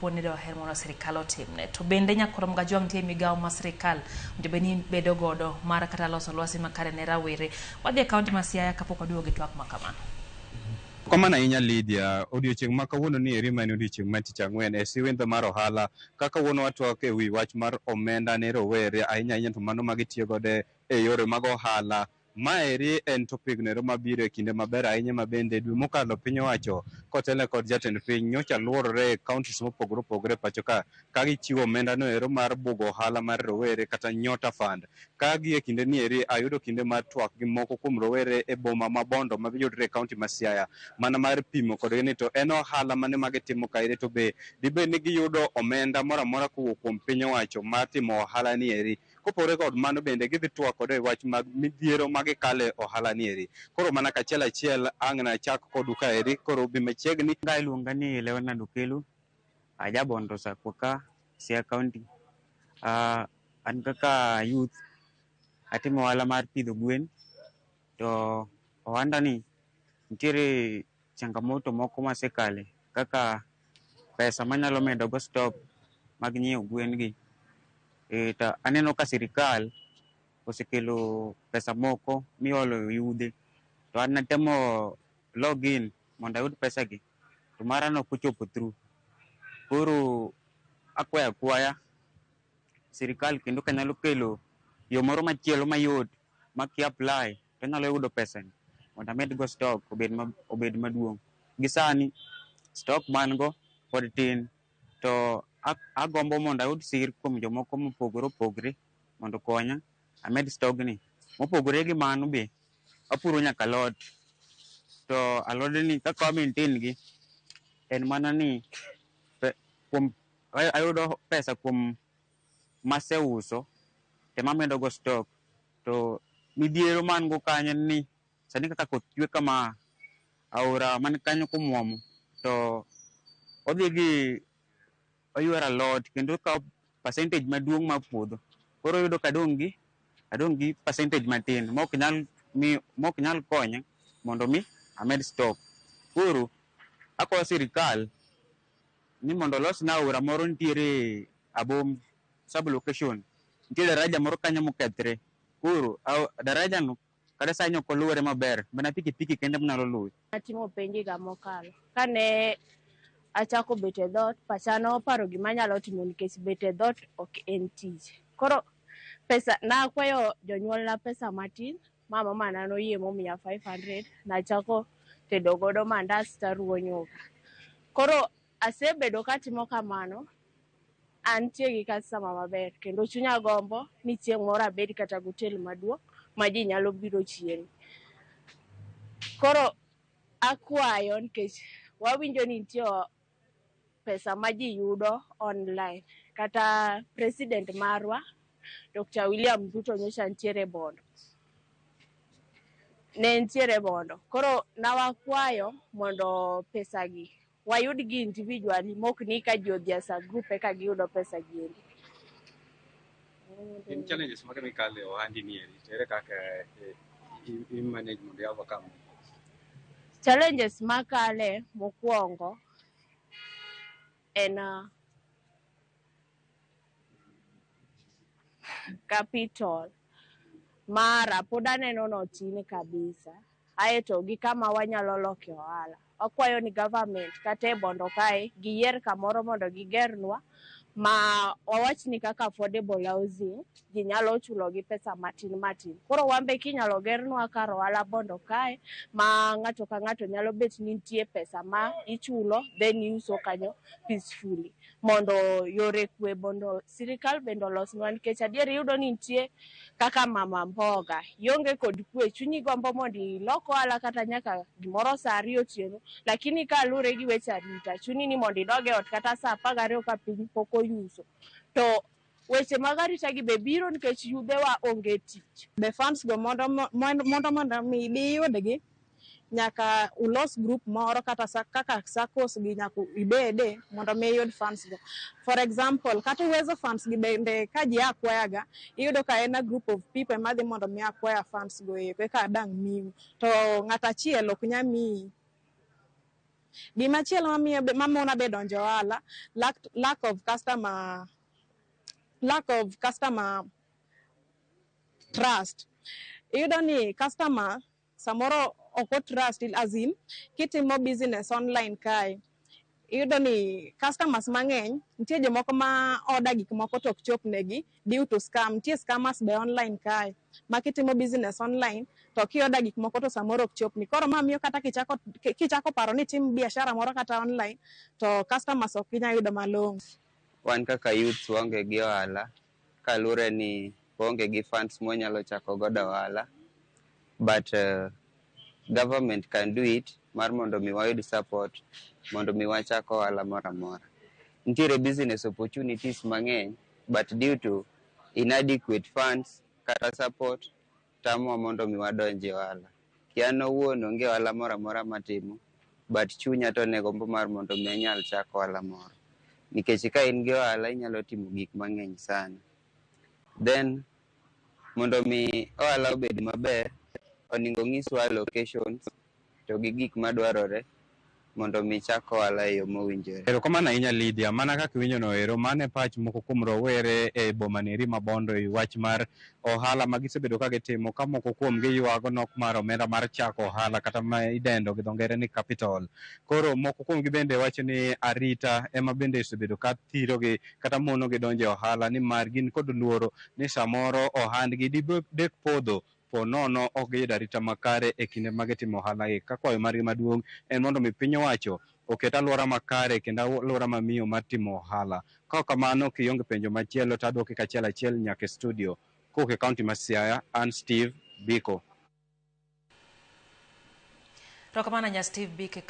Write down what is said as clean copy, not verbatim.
ponido hermono sirikal otimne to bende nyakoro mga jwang tie migawo ma sirikal beni bedo godo mar kata loso lwasi makare ne rawere wadhi e kaunti ma Siaya kapok waduogo gi twak makamano. Kamana inya Lydia odiochieng' ma kawuono ni eri mane odiochieng' ma tich ang'wen e siwendho mar ohala kaka wuono watwak e wi wach mar omenda ne rowere ahinya to mano magitiyo godo e yore mag ohala. Maeri en topic nero mabiro e kinde maber ahinya ma bende dwe mokalo piny owacho kotelo kod jatend piny nyocha luorore e kauntis mopogore opogore pacho ka gichiwo omenda no ero mar bugo ohala mar rowere kata Nyota Fund. Ka gi e kinde ni eri ayudo kinde mar twak gi moko kuom rowere e boma ma Bondo ma yudore e kaunti ma Siaya mana mar pimo kodgi ni to en ohala mane magitimo kaire to be dibed ni giyudo omenda moro amora kowuok kuom piny owacho mar timo ohala ni eri. Kopore kod mano bende gidhi twak kod e wach mag midhiero magikale ohala ni eri. Koro mana kachiel achiel ang' na chak kodu ka eri koro bi machiegni ga iluonga ni Leonard Okelo aja Bondo Sacco ka Siaya County. An kaka youth atimo ohala mar pidho gwen to ohanda ni nitiere changamoto moko masekale kaka pesa manyalo medo go stock mag nyiewo gwen gi. To aneno ka sirikal osekelo pesa moko miolo yudhe to an natemo login mondo ayud pesa gi to mara no kochopo through. Koro akwaya sirikal kendo kanyalo kelo yo moro machielo mayot ma ki apply to nyalo yudo pesa ni mondo amed go stock obed maduong'. Gisani stock man go pod tin to agombo mondo ayud sir kuom jomoko mopogore opogore mondo konya amed stock ni. Mopogore gi mano be apuro nyaka alot to alod ni kaka maintain gi en mana ni ayudo pesa kuom maseuso te mamedo go stock. To midhiero man go kanyo ni sani kaka koth chwe kama aora man kanyo komwomo to odhi gi oyuero alot kendo kawo percentage maduong' mar puodho. Koro yudo ka adong' gi percentage matin mok nyal konya mondo mi amed stock. Koro akwayo sirikal ni mondo losna aora moro nitiere Abom sub location, nitiere daraja moro kanyo mokethre. Koro daraja no kada sa nyoko luwore maber mana pikipiki kende mnyalo luwe. Atimo penji ga mokalo kane achako bete dhot pacha noparo gima nyalo timo nikech bete dhot ok en tich. Koro pesa nakwayo jonyuol na pesa matin, mama mana noyie momiya 500 nachako tedo godo mandas taruwo nyuka. Koro asebedo katimo kamano antie gi customer maber kendo chunya gombo ni chieng' moro abed kata gotel maduong' ma ji nyalo biro chiemo. Koro akwayo nikech wawinjo ni nitie pesa ma ji yudo online kata president marwa Dr. William Ruto nyocha nitiere Bondo. Ne nitiere Bondo. Koro nawakwayo mondo pesa gi wayud gi individually mok ni ka ji odhi as a group eka giyudo pesa gi. in challenges mag mikale ohandi ni eri tere kaka i manage mondo yawa kama. Challenges makale mokwongo en capital mara pod aneno notin kabisa. Aeto gi kama wanyalo loke ohala. Akwayo ni government kata e Bondo kae giyier kamoro mondo gigernwa ma wawach ni kaka affordable housing ji nyalo chulo gi pesa matin. Koro wambe kinyalo gernwa kar ohala Bondo kae ma ng'ato ka ng'ato nyalo bet ni nitie pesa ma ichulo then iuso kanyo peacefully mondo yore kwe Bondo sirikal bende olosnwa nikech adier yudo ni nitie kaka mama mboga ionge kod kwe chunyi gombo mondo ilok ohala kata nyaka gimoro saa 2 otieno lakini ka lure gi weche arita chuni ni mondo idoge ot kata saa 12 ka piny pok oyuso. To weche mag arita gi be biro nikech yudhewa onge tich. Be funds go mondo mi iyudgi nyaka ulos group moro kata kaka SACCOS gi nyaka ibede mondo mi iyud funds go. For example, kata Uwezo funds gi bende ka ji akwayaga iyudo ka en a group of people madhi mondo mi akwaya funds go eka dang' miu to ng'ata chiel ok nya miyi Gimachielo mamona be donjo ohala, lack of customer trust. Iyudo ni customer samoro ok trust as in kitimo business online kae. Iyudo ni customers mang'eny nitie jomoko ma order gik moko to ok chop negi due to scam. Nitie scammers be online kae ma kitimo business online to ki-order gik moko to samoro ok chopni. Koro ma miyo kata kichako paro ni tim biashara moro kata online to customers ok inyal yudo malong'o. Wan kaka youth waonge gi ohala kalure ni waonge gi funds mwanyalo chako godo ohala, but government can do it mar mondo mi wayud support mondo mi wachako ohala moro amora. Nitiere business opportunities mang'eny, but due to inadequate funds kata support tamo mondo mi wadonje ohala. Kian owuon onge ohala moro amora matimo, but chunya to ne gombo mar mondo mi anyal chako ohala moro. Nikech ka in gi ohala inyalo timo gik mang'eny sana. Then mondo mi ohala obed maber, oningo ng'iswa locations to gi gik madwarore mondo mi chako ohala e yo mowinjore. Erokamano ahinya Lydia, mana kaka iwinjono ero, mano e pach moko kuom rowere e boma ni ma Bondo e wach mar ohala ma gisebedo ka gitimo, ka moko kuom gi ywago nok mar omenda mar chako ohala kata ma idendo gi dho ngere ni capital. Koro moko kuom gi bende wacho ni arita ema bende osebedo ka thirogi kata mono gi donjo e ohala, ni mar gin kod luoro ni samoro ohandgi dek podho po nono ok giyudo arita makare e kinde ma gitimo ohala gi. Ka kwayo margi maduong' en mondo mi piny owacho oket alwora makare kendo alwora mamiyo mar timo ohala. Ka ok kamano, kionge penjo machielo to adwoke kachiel achiel nyaka e studio. Kowuok e kaunti ma Siaya, an Steve Biko. Erokamano Steve Biko.